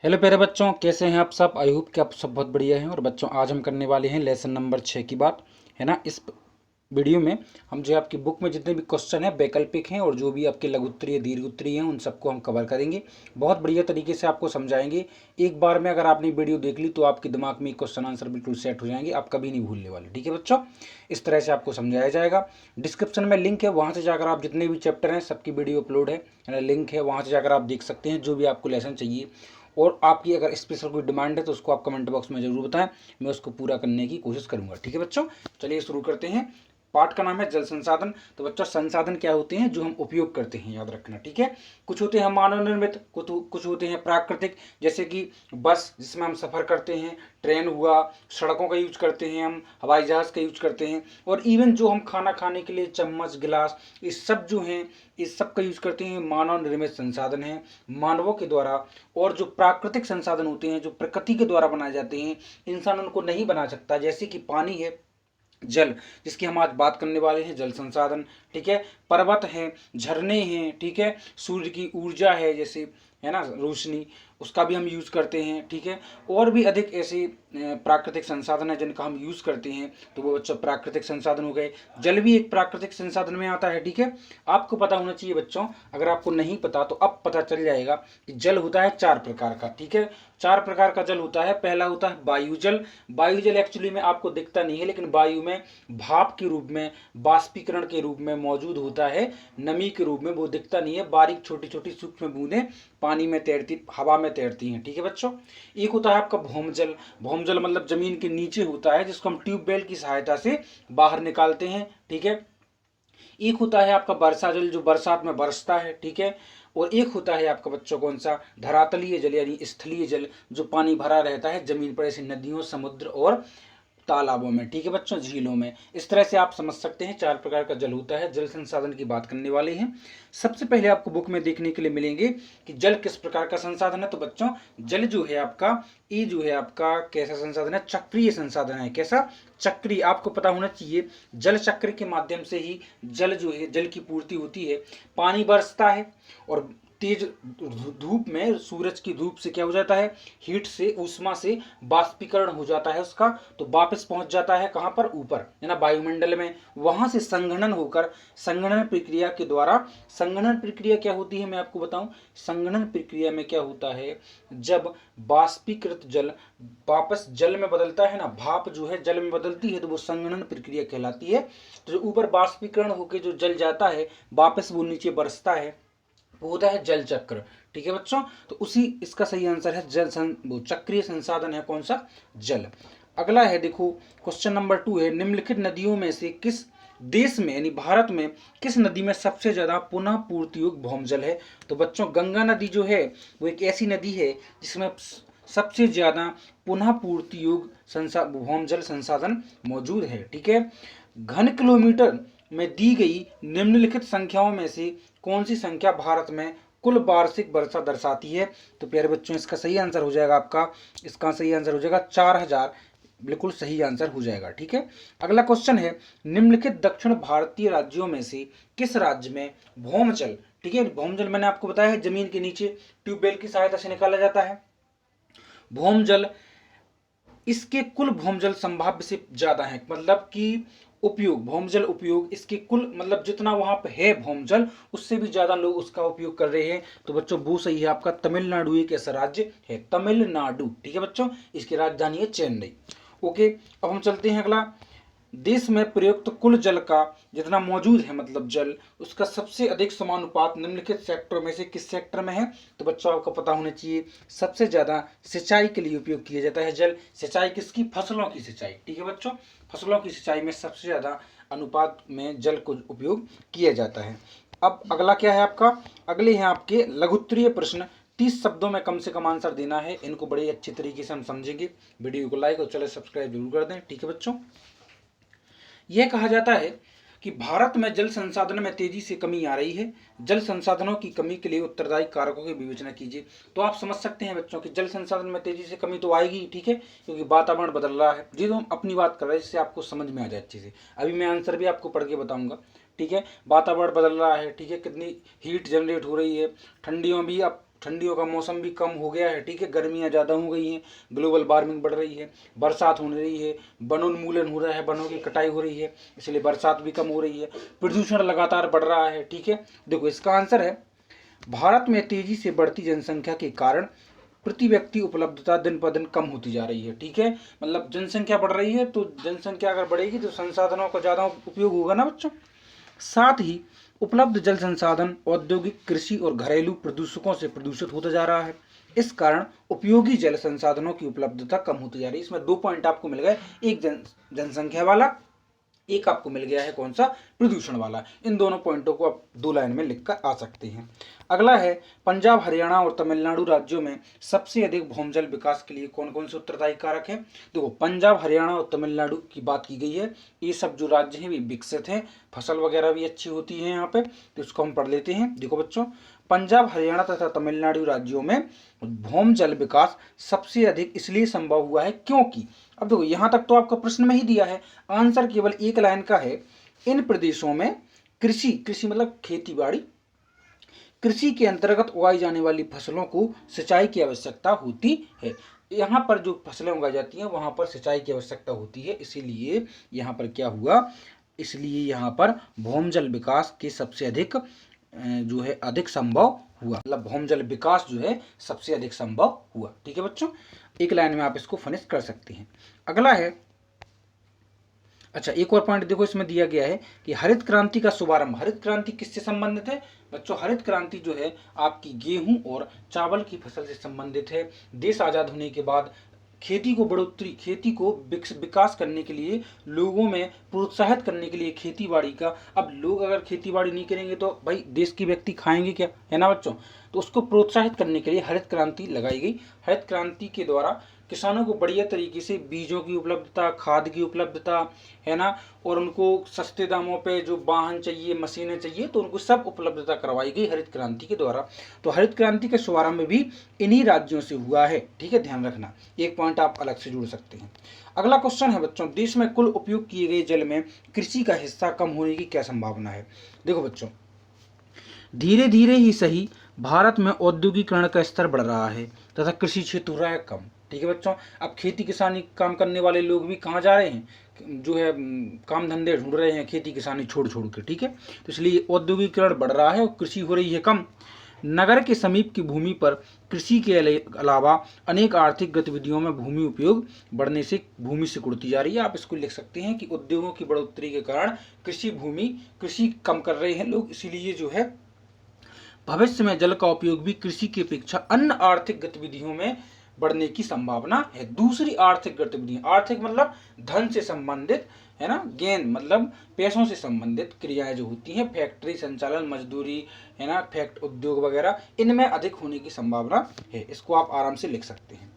Hello प्यारे बच्चों, कैसे हैं आप सब। आई होप कि आप सब बहुत बढ़िया हैं। और बच्चों, आज हम करने वाले हैं लेसन नंबर 6 की बात, है ना। इस वीडियो में हम जो है आपकी बुक में जितने भी क्वेश्चन हैं वैकल्पिक हैं और जो भी आपके लघु उत्तरीय दीर्घ उत्तरीय हैं उन सबको हम कवर करेंगे। बहुत बढ़िया तरीके से आपको समझाएंगे। एक बार में अगर आपने वीडियो देख ली तो आपके दिमाग में क्वेश्चन आंसर बिल्कुल सेट हो जाएंगे, आप कभी नहीं भूलने वाले। ठीक है बच्चों, इस तरह से आपको समझाया जाएगा। डिस्क्रिप्शन में लिंक है, वहाँ से जाकर आप जितने भी चैप्टर हैं सबकी वीडियो अपलोड है ना, लिंक है, वहाँ से जाकर आप देख सकते हैं जो भी आपको लेसन चाहिए। और आपकी अगर स्पेशल कोई डिमांड है तो उसको आप कमेंट बॉक्स में जरूर बताएं, मैं उसको पूरा करने की कोशिश करूंगा। ठीक है बच्चों, चलिए शुरू करते हैं। पाठ का नाम है जल संसाधन। तो बच्चों, संसाधन क्या होते हैं जो हम उपयोग करते हैं, याद रखना। ठीक है, कुछ होते हैं मानव निर्मित, कुछ होते हैं प्राकृतिक, जैसे कि बस जिसमें हम सफ़र करते हैं, ट्रेन हुआ, सड़कों का यूज करते हैं हम, हवाई जहाज़ का यूज करते हैं, और इवन जो हम खाना खाने के लिए चम्मच गिलास ये सब जो हैं इस सब का यूज करते हैं, मानव निर्मित संसाधन हैं मानवों के द्वारा। और जो प्राकृतिक संसाधन होते हैं जो प्रकृति के द्वारा बनाए जाते हैं, इंसान उनको नहीं बना सकता, जैसे कि पानी है, जल जिसकी हम आज बात करने वाले हैं, जल संसाधन। ठीक है, पर्वत हैं, झरने हैं, ठीक है, सूर्य की ऊर्जा है जैसे, है ना, रोशनी, उसका भी हम यूज करते हैं। ठीक है, और भी अधिक ऐसे प्राकृतिक संसाधन है जिनका हम यूज करते हैं, तो वो बच्चों प्राकृतिक संसाधन हो गए। जल भी एक प्राकृतिक संसाधन में आता है। ठीक है, आपको पता होना चाहिए बच्चों, अगर आपको नहीं पता तो अब पता चल जाएगा कि जल होता है 4 प्रकार का। ठीक है, 4 प्रकार का जल होता है। पहला होता है वायुजल। वायुजल एक्चुअली में आपको दिखता नहीं है, लेकिन वायु में भाप के रूप में, बाष्पीकरण के रूप में मौजूद होता है, नमी के रूप में, वो दिखता नहीं है, बारीक छोटी छोटी सूक्ष्म बूंदें पानी में तैरती, हवा में तैरती हैं। ठीक है बच्चों, एक होता है आपका भौमजल। भौमजल मतलब जमीन के नीचे होता है, जिसको हम ट्यूबवेल की सहायता से बाहर निकालते हैं। ठीक है, एक होता है आपका वर्षा जल जो बरसात में बरसता है। ठीक है, और एक होता है आपका बच्चों कौन सा, धरातलीय जल यानी स्थलीय जल, जो पानी भरा रहता है जमीन पर, ऐसे नदियों, समुद्र और तालाबों में। ठीक है बच्चों, झीलों में। इस तरह से आप समझ सकते हैं 4 प्रकार का जल होता है। जल संसाधन की बात करने वाले हैं। सबसे पहले आपको बुक में देखने के लिए मिलेंगे कि जल किस प्रकार का संसाधन है। तो बच्चों, जल जो है आपका, ये जो है आपका कैसा संसाधन है, चक्रीय संसाधन है। कैसा, चक्रीय। आपको पता होना चाहिए जल चक्र के माध्यम से ही जल जो है, जल की पूर्ति होती है। पानी बरसता है और तेज धूप में, सूरज की धूप से क्या हो जाता है, हीट से, ऊष्मा से बाष्पीकरण हो जाता है उसका, तो वापस पहुंच जाता है कहां पर, ऊपर, है ना, वायुमंडल में। वहां से संघनन होकर, संघनन प्रक्रिया के द्वारा, संघनन प्रक्रिया क्या होती है मैं आपको बताऊं। संघनन प्रक्रिया में क्या होता है, जब बाष्पीकृत जल वापस जल में बदलता है ना, भाप जो है जल में बदलती है, तो वो संघनन प्रक्रिया कहलाती है। तो जो ऊपर बाष्पीकरण होकर जो जल जाता है वापस वो नीचे बरसता है, वो होता है जल चक्र। ठीक है बच्चों, तो उसी, इसका सही आंसर है वो चक्रीय संसाधन है कौन सा, जल। अगला है, देखो क्वेश्चन नंबर 2 है, निम्नलिखित नदियों में से किस देश में यानी भारत में किस नदी में सबसे ज्यादा पुनः पूर्ति योग्य भौमजल है। तो बच्चों, गंगा नदी जो है वो एक ऐसी नदी है जिसमें सबसे ज्यादा पुनः पूर्ति योग्य भौमजल संसाधन मौजूद है। ठीक है, घन किलोमीटर में दी गई निम्नलिखित संख्याओं में से कौन सी संख्या भारत में कुल वार्षिक वर्षा दर्शाती है। तो प्यारे बच्चों, इसका सही आंसर हो जाएगा आपका, इसका सही आंसर हो जाएगा 4000, बिल्कुल सही आंसर हो जाएगा। ठीक है, अगला क्वेश्चन है, निम्नलिखित दक्षिण भारतीय राज्यों में से किस राज्य में भौमजल, ठीक है, भौमजल मैंने आपको बताया है जमीन के नीचे ट्यूबवेल की सहायता से निकाला जाता है भौमजल, इसके कुल भौमजल संभाव्य से ज्यादा है, मतलब कि उपयोग, भौमजल उपयोग, इसके कुल मतलब जितना वहां पे है भौमजल उससे भी ज्यादा लोग उसका उपयोग कर रहे हैं। तो बच्चों, वो सही है आपका, तमिलनाडु एक ऐसा राज्य है, तमिलनाडु। ठीक है बच्चों, इसकी राजधानी है चेन्नई। ओके, अब हम चलते हैं अगला। देश में प्रयुक्त कुल जल का जितना मौजूद है, मतलब जल, उसका सबसे अधिक समानुपात निम्नलिखित सेक्टरों में से किस सेक्टर में है। तो बच्चों, आपको पता होना चाहिए सबसे ज्यादा सिंचाई के लिए उपयोग किया जाता है जल। सिंचाई किसकी, फसलों की सिंचाई। ठीक है बच्चों, फसलों की सिंचाई में सबसे ज्यादा अनुपात में जल को उपयोग किया जाता है। अब अगला क्या है आपका, अगले हैं आपके लघुत्तरीय प्रश्न। 30 शब्दों में कम से कम आंसर देना है, इनको बड़े अच्छे तरीके से हम समझेंगे। वीडियो को लाइक और चैनल सब्सक्राइब जरूर कर दें। ठीक है बच्चों, यह कहा जाता है कि भारत में जल संसाधन में तेजी से कमी आ रही है। जल संसाधनों की कमी के लिए उत्तरदायी कारकों की विवेचना कीजिए। तो आप समझ सकते हैं बच्चों कि जल संसाधन में तेजी से कमी तो आएगी, ठीक है, क्योंकि वातावरण बदल रहा है। जी, तो हम अपनी बात कर रहे हैं, इससे आपको समझ में आ जाए अच्छे से। अभी मैं आंसर भी आपको पढ़ के बताऊंगा। ठीक है, वातावरण बदल रहा है, ठीक है, कितनी हीट जनरेट हो रही है, ठंडियों भी अब ठंडियों का मौसम भी कम हो गया है, ठीक है, गर्मियाँ ज़्यादा हो गई हैं, ग्लोबल वार्मिंग बढ़ रही है, बरसात हो रही है, वनोन्मूलन हो रहा है, वनों की कटाई हो रही है, इसलिए बरसात भी कम हो रही है, प्रदूषण लगातार बढ़ रहा है, ठीक है। देखो इसका आंसर है भारत में तेजी से बढ़ती जनसंख्या के कारण प्रति व्यक्ति उपलब्धता दिन पर दिन कम होती जा रही है, ठीक है। मतलब जनसंख्या बढ़ रही है, तो जनसंख्या अगर बढ़ेगी तो संसाधनों का ज़्यादा उपयोग होगा ना बच्चों। साथ ही उपलब्ध जल संसाधन औद्योगिक, कृषि और घरेलू प्रदूषकों से प्रदूषित होता जा रहा है। इस कारण उपयोगी जल संसाधनों की उपलब्धता कम होती जा रही है। इसमें 2 पॉइंट आपको मिल गए, एक जनसंख्या वाला, एक आपको मिल गया है कौन सा, प्रदूषण वाला। इन दोनों पॉइंटों को आप 2 लाइन में लिखकर आ सकते हैं। अगला है पंजाब, हरियाणा और तमिलनाडु राज्यों में सबसे अधिक भौमजल विकास के लिए कौन कौन से उत्तरदायी कारक हैं। देखो पंजाब, हरियाणा और तमिलनाडु की बात की गई है। ये सब जो राज्य हैं वे विकसित हैं, फसल वगैरह भी अच्छी होती है यहाँ पे, तो इसको हम पढ़ लेते हैं। देखो बच्चों, पंजाब, हरियाणा तथा तमिलनाडु राज्यों में भौमजल विकास सबसे अधिक इसलिए संभव हुआ है क्योंकि, अब देखो यहां तक तो आपका प्रश्न में ही दिया है, आंसर केवल एक लाइन का है। इन प्रदेशों में कृषि मतलब खेती बाड़ी, कृषि के अंतर्गत उगाई जाने वाली फसलों को सिंचाई की आवश्यकता होती है। यहाँ पर जो फसलें उगाई जाती हैं वहां पर सिंचाई की आवश्यकता होती है, इसीलिए यहाँ पर क्या हुआ, इसलिए यहाँ पर भौमजल विकास के सबसे अधिक जो है अधिक संभव हुआ, मतलब भौमजल विकास जो है सबसे अधिक संभव हुआ, ठीक है बच्चों। एक लाइन में आप इसको फिनिश कर सकते हैं। अगला है, अच्छा एक और पॉइंट देखो इसमें दिया गया है कि हरित क्रांति का शुभारंभ। हरित क्रांति किससे संबंधित है बच्चों, हरित क्रांति जो है आपकी गेहूं और चावल की फसल से संबंधित है। देश आजाद होने के बाद खेती को बढ़ोतरी, खेती को विकास करने के लिए, लोगों में प्रोत्साहित करने के लिए खेती बाड़ी का, अब लोग अगर खेती बाड़ी नहीं करेंगे तो भाई देश के व्यक्ति खाएंगे क्या, है ना बच्चों। तो उसको प्रोत्साहित करने के लिए हरित क्रांति लगाई गई। हरित क्रांति के द्वारा किसानों को बढ़िया तरीके से बीजों की उपलब्धता, खाद की उपलब्धता, है ना, और उनको सस्ते दामों पे जो वाहन चाहिए, मशीनें चाहिए, तो उनको सब उपलब्धता करवाई गई हरित क्रांति के द्वारा। तो हरित क्रांति का शुभारंभ भी इन्हीं राज्यों से हुआ है, ठीक है, ध्यान रखना, एक पॉइंट आप अलग से जोड़ सकते हैं। अगला क्वेश्चन है बच्चों, देश में कुल उपयोग किए गए जल में कृषि का हिस्सा कम होने की क्या संभावना है। देखो बच्चों, धीरे धीरे ही सही भारत में औद्योगिकरण का स्तर बढ़ रहा है तथा कृषि क्षेत्र हो रहा है कम, ठीक है बच्चों। अब खेती किसानी काम करने वाले लोग भी कहाँ जा रहे हैं, जो है काम धंधे ढूंढ रहे हैं खेती किसानी छोड़ छोड़ के, ठीक है। तो इसलिए औद्योगिकरण बढ़ रहा है और कृषि हो रही है कम। नगर के समीप की भूमि पर कृषि के अलावा अनेक आर्थिक गतिविधियों में भूमि उपयोग बढ़ने से भूमि सिकुड़ती जा रही है। आप इसको लिख सकते हैं कि उद्योगों की बढ़ोतरी के कारण कृषि कम कर रहे हैं लोग, इसीलिए जो है भविष्य में जल का उपयोग भी कृषि की अपेक्षा अन्य आर्थिक गतिविधियों में बढ़ने की संभावना है। दूसरी आर्थिक गतिविधियां, आर्थिक मतलब धन से संबंधित, है ना, गेन मतलब पैसों से संबंधित क्रियाएं जो होती हैं, फैक्ट्री संचालन, मजदूरी, है ना, उद्योग वगैरह, इनमें अधिक होने की संभावना है। इसको आप आराम से लिख सकते हैं।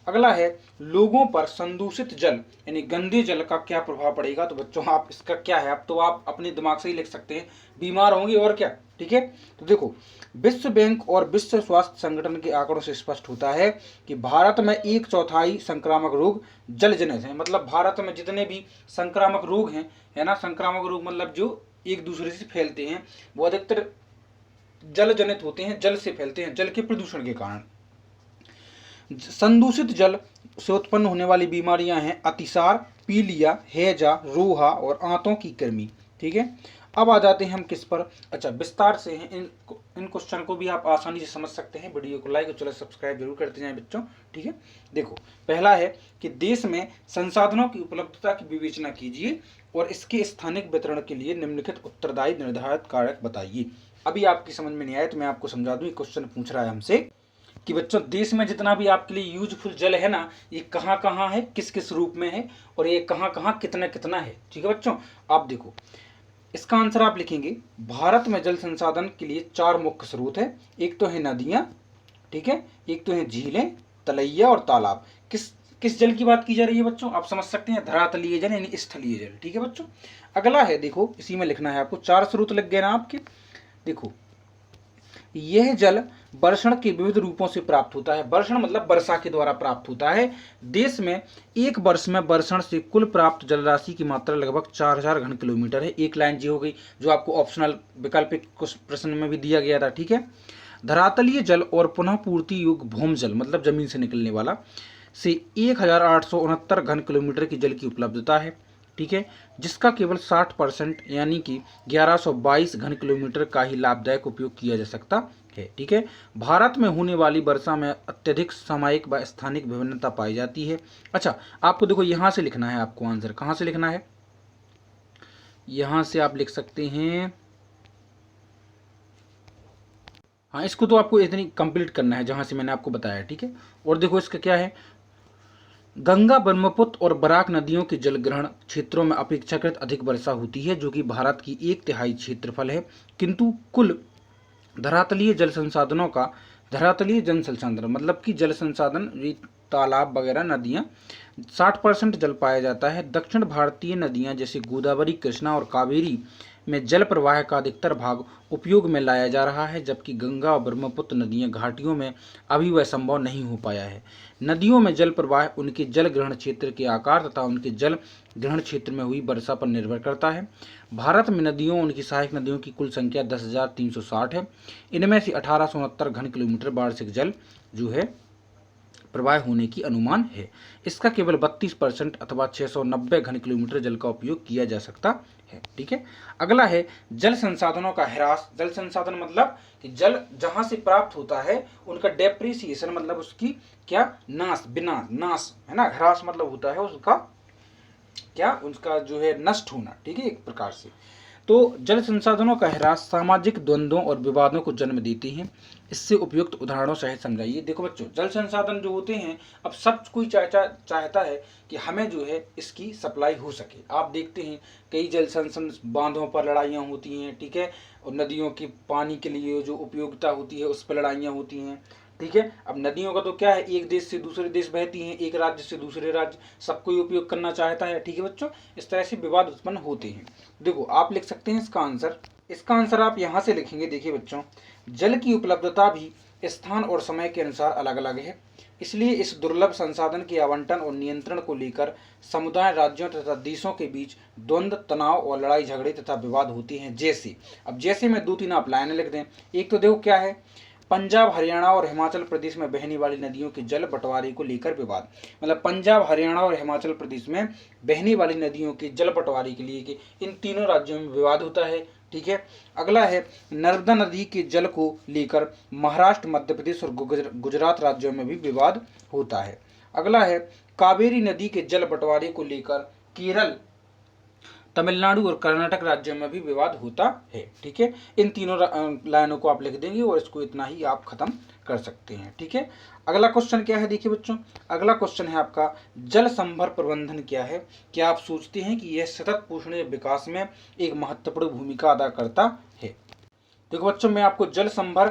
अगला है, लोगों पर संदूषित जल यानी गंदे जल का क्या प्रभाव पड़ेगा। तो बच्चों आप इसका क्या है, अब तो आप अपने दिमाग से ही लिख सकते हैं, बीमार होंगे और क्या, ठीक है। तो देखो, विश्व बैंक और विश्व स्वास्थ्य संगठन के आंकड़ों से स्पष्ट होता है कि भारत में 1/4 संक्रामक रोग जल जनित हैं। मतलब भारत में जितने भी संक्रामक रोग हैं, है ना, संक्रामक रोग मतलब जो एक दूसरे से फैलते हैं, वो अधिकतर जल जनित होते हैं, जल से फैलते हैं, जल के प्रदूषण के कारण। संदूषित जल से उत्पन्न होने वाली बीमारियां हैं अतिसार, पीलिया, हैजा, रोहा और आंतों की कृमि, ठीक है। अब आ जाते हैं हम किस पर, अच्छा विस्तार से हैं, इन क्वेश्चन को भी आप आसानी से समझ सकते हैं। वीडियो को लाइक और चैनल सब्सक्राइब जरूर करते जाएं बच्चों, ठीक है। देखो, पहला है कि देश में संसाधनों की उपलब्धता की विवेचना कीजिए और इसके स्थानिक वितरण के लिए निम्नलिखित उत्तरदायी निर्धारित कारक बताइए। अभी आपकी समझ में नहीं आया तो मैं आपको समझा दूं। क्वेश्चन पूछ रहा है हमसे कि बच्चों देश में जितना भी आपके लिए यूजफुल जल है ना, ये कहाँ कहाँ है, किस किस रूप में है, और ये कहाँ कहाँ कितना कितना है, ठीक है बच्चों। आप देखो, इसका आंसर आप लिखेंगे, भारत में जल संसाधन के लिए 4 मुख्य स्रोत है। एक तो है नदियां, ठीक है, एक तो है झीलें, तलैया और तालाब। किस जल की बात की जा रही है बच्चों, आप समझ सकते हैं, धरातलीय जल यानी स्थलीय जल, ठीक है बच्चों। अगला है, देखो इसी में लिखना है आपको, 4 स्रोत लग गए ना आपके। देखो, यह जल वर्षण के विविध रूपों से प्राप्त होता है। वर्षण मतलब वर्षा के द्वारा प्राप्त होता है। देश में एक वर्ष में वर्षण से कुल प्राप्त जल राशि की मात्रा लगभग 4000 घन किलोमीटर है। एक लाइन जी हो गई, जो आपको ऑप्शनल वैकल्पिक प्रश्न में भी दिया गया था, ठीक है। धरातलीय जल और पुनः पूर्ति योग्य भौम जल मतलब जमीन से निकलने वाला से 1869 घन किलोमीटर की जल की उपलब्धता है। ठीक है, जिसका केवल 60% यानी कि 1122 घन किलोमीटर का ही लाभदायक उपयोग किया जा सकता है। ठीक है, भारत में होने वाली वर्षा में अत्यधिक सामयिक व स्थानिक विभिन्नता पाई जाती है। अच्छा, आपको देखो यहाँ से लिखना है, आपको आंसर कहाँ से लिखना है, यहाँ से आप लिख सकते हैं। हाँ, इसको तो आपको इतनी कंप्लीट करना है जहाँ से मैंने आपको बताया। ठीक है, और देखो इसका क्या है, गंगा, ब्रह्मपुत्र और बराक नदियों के जलग्रहण क्षेत्रों में अपेक्षाकृत अधिक वर्षा होती है, जो कि भारत की 1/3 क्षेत्रफल है। किंतु कुल धरातलीय जल संसाधनों का, धरातलीय जल संसाधन मतलब कि जल संसाधन, तालाब वगैरह, नदियाँ, 60% जल पाया जाता है। दक्षिण भारतीय नदियाँ जैसे गोदावरी, कृष्णा और कावेरी में जल प्रवाह का अधिकतर भाग उपयोग में लाया जा रहा है, जबकि गंगा और ब्रह्मपुत्र नदियाँ घाटियों में अभी वह संभव नहीं हो पाया है। नदियों में जल प्रवाह उनके जल ग्रहण क्षेत्र के आकार तथा उनके जल ग्रहण क्षेत्र में हुई वर्षा पर निर्भर करता है। भारत में नदियों, उनकी सहायक नदियों की कुल संख्या 10,360 है। इनमें से 1869 घन किलोमीटर वार्षिक जल जो है प्रवाह होने की अनुमान है। इसका केवल 32% अथवा 690 घन किलोमीटर जल का उपयोग किया जा सकता है। ठीक है, अगला है जल संसाधनों का ह्रास। जल संसाधन मतलब कि जल जहां से प्राप्त होता है उनका डेप्रिसिएशन मतलब उसकी क्या, नाश, नाश है ना। ह्रास मतलब होता है उसका क्या, उसका जो है नष्ट होना। ठीक है, एक प्रकार से। तो जल संसाधनों का ह्रास सामाजिक द्वंद्वों और विवादों को जन्म देते हैं। इससे उपयुक्त उदाहरणों सहित समझाइए। देखो बच्चों, जल संसाधन जो होते हैं, अब सब कोई चाहता है कि हमें जो है इसकी सप्लाई हो सके। आप देखते हैं कई जल संसाधन बांधों पर लड़ाइयाँ होती हैं। ठीक है, और नदियों की पानी के लिए जो उपयोगिता होती है उस पर लड़ाइयाँ होती हैं। ठीक है, अब नदियों का तो क्या है, एक देश से दूसरे देश बहती हैं, एक राज्य से दूसरे राज्य, सब कोई उपयोग करना चाहता है। ठीक है बच्चों, इस तरह से विवाद उत्पन्न होते हैं। देखो आप लिख सकते हैं इसका आंसर, इसका आंसर आप यहाँ से लिखेंगे। देखिए बच्चों, जल की उपलब्धता भी स्थान और समय के अनुसार अलग अलग है, इसलिए इस दुर्लभ संसाधन के आवंटन और नियंत्रण को लेकर समुदाय, राज्यों तथा देशों के बीच द्वंद्व, तनाव और लड़ाई झगड़े तथा विवाद होते हैं। जैसे, अब जैसे में 2-3 आप लाइनें लिख दें। एक तो देखो क्या है, पंजाब, हरियाणा और हिमाचल प्रदेश में बहने वाली नदियों के जल बंटवारे को लेकर विवाद। मतलब पंजाब, हरियाणा और हिमाचल प्रदेश में बहने वाली नदियों के जल बंटवारे के लिए कि इन तीनों राज्यों में विवाद होता है। ठीक है, अगला है नर्मदा नदी के जल को लेकर महाराष्ट्र, मध्य प्रदेश और गुजरात राज्यों में भी विवाद होता है। अगला है कावेरी नदी के जल बंटवारे को लेकर केरल, तमिलनाडु और कर्नाटक राज्यों में भी विवाद होता है। ठीक है, इन तीनों लाइनों को आप लिख देंगे और इसको इतना ही आप खत्म कर सकते हैं। ठीक है, अगला क्वेश्चन क्या है, देखिए बच्चों, अगला क्वेश्चन है आपका जल संभर प्रबंधन क्या है। क्या आप सोचते हैं कि यह सतत पोषणीय विकास में एक महत्वपूर्ण भूमिका अदा करता है। देखो बच्चों, मैं आपको जल संभर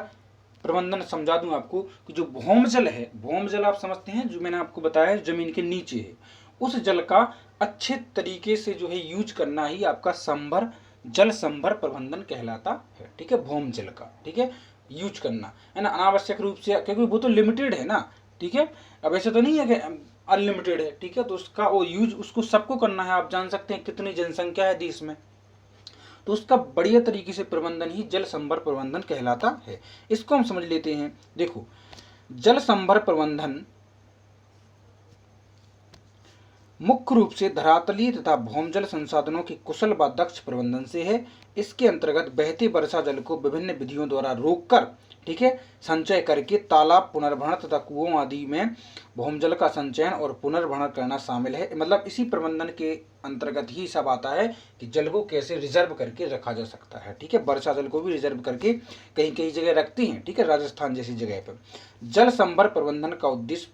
प्रबंधन समझा दूं आपको कि जो भौम जल है, भौम जल आप समझते हैं, जो मैंने आपको बताया जमीन के नीचे है, उस जल का अच्छे तरीके से जो है यूज करना ही आपका संभर, जल संभर प्रबंधन कहलाता है। ठीक है, भौम जल का, ठीक है, यूज करना है ना, अनावश्यक रूप से, क्योंकि वो तो लिमिटेड है ना। ठीक है, अब ऐसे तो नहीं है कि अनलिमिटेड है। ठीक है, तो उसका वो यूज उसको सबको करना है। आप जान सकते हैं कितनी जनसंख्या है देश में, तो उसका बढ़िया तरीके से प्रबंधन ही जल संभर प्रबंधन कहलाता है। इसको हम समझ लेते हैं। देखो, जल संभर प्रबंधन मुख्य रूप से धरातलीय तथा भौमजल संसाधनों के कुशल व दक्ष प्रबंधन से है। इसके अंतर्गत बहते वर्षा जल को विभिन्न विधियों द्वारा रोककर, ठीक है, संचय करके तालाब, पुनर्भरण तथा कुओं आदि में भौमजल का संचयन और पुनर्भरण करना शामिल है। मतलब इसी प्रबंधन के अंतर्गत ही सब आता है कि जल को कैसे रिजर्व करके रखा जा सकता है। ठीक है, वर्षा जल को भी रिजर्व करके कहीं कहीं जगह रखती हैं। ठीक है, राजस्थान जैसी जगह पर। जल संभर प्रबंधन का उद्देश्य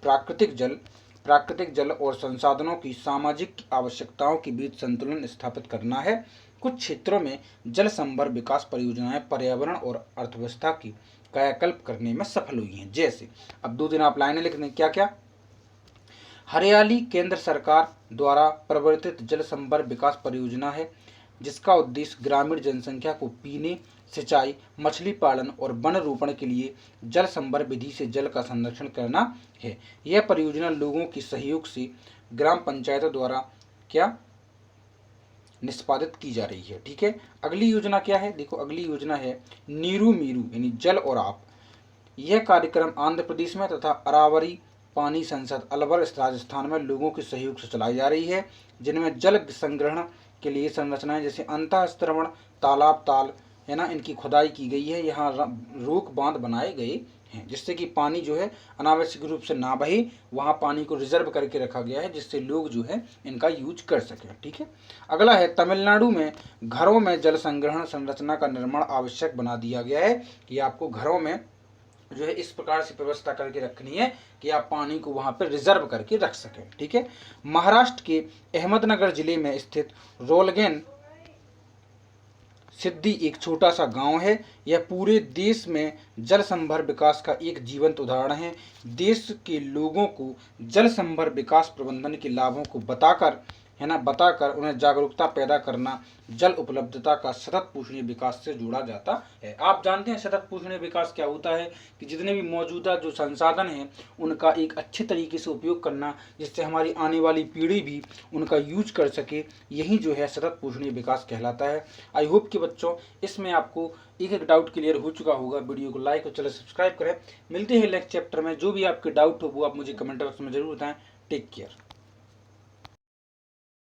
प्राकृतिक जल और संसाधनों की सामाजिक आवश्यकताओं के बीच संतुलन स्थापित करना है। कुछ क्षेत्रों में जल संभर विकास परियोजनाएं पर्यावरण और अर्थव्यवस्था की कायाकल्प करने में सफल हुई हैं। जैसे, अब 2 दिन आप लाइनें लिख दें, क्या क्या। हरियाली केंद्र सरकार द्वारा प्रवर्तित जल संभर विकास परियोजना है, जिसका उद्देश्य ग्रामीण जनसंख्या को पीने, सिंचाई, मछली पालन और वन रोपण के लिए जल संभर विधि से जल का संरक्षण करना है। यह परियोजना लोगों के सहयोग से ग्राम पंचायतों द्वारा क्या निष्पादित की जा रही है। ठीक है, अगली योजना क्या है, देखो अगली योजना है नीरू मीरू, यानी जल और आप। यह कार्यक्रम आंध्र प्रदेश में तथा अरावरी पानी संसद अलवर राजस्थान में लोगों के सहयोग से चलाई जा रही है, जिनमें जल संग्रहण के लिए संरचनाएं जैसे अंतःस्त्रवण तालाब ताल है ना, इनकी खुदाई की गई है। यहाँ रोक बांध बनाए गए हैं जिससे कि पानी जो है अनावश्यक रूप से ना बहे, वहाँ पानी को रिजर्व करके रखा गया है जिससे लोग जो है इनका यूज कर सकें। ठीक है, अगला है तमिलनाडु में घरों में जल संग्रहण संरचना का निर्माण आवश्यक बना दिया गया है कि आपको घरों में जो है इस प्रकार से व्यवस्था करके रखनी है कि आप पानी को वहाँ पर रिजर्व करके रख सकें। ठीक है, महाराष्ट्र के अहमदनगर जिले में स्थित रोलगेन सिद्धि एक छोटा सा गांव है। यह पूरे देश में जल संभर विकास का एक जीवंत उदाहरण है। देश के लोगों को जल संभर विकास प्रबंधन के लाभों को बताकर उन्हें जागरूकता पैदा करना जल उपलब्धता का सतत पोषणीय विकास से जोड़ा जाता है। आप जानते हैं सतत पोषणीय विकास क्या होता है कि जितने भी मौजूदा जो संसाधन हैं उनका एक अच्छे तरीके से उपयोग करना, जिससे हमारी आने वाली पीढ़ी भी उनका यूज कर सके, यही जो है सतत पोषणीय विकास कहलाता है। आई होप कि बच्चों इसमें आपको एक एक डाउट क्लियर हो चुका होगा। वीडियो को लाइक और चैनल सब्सक्राइब करें। मिलते हैं नेक्स्ट चैप्टर में। जो भी आपके डाउट हो वो आप मुझे कमेंट बॉक्स में जरूर बताएं। Take care.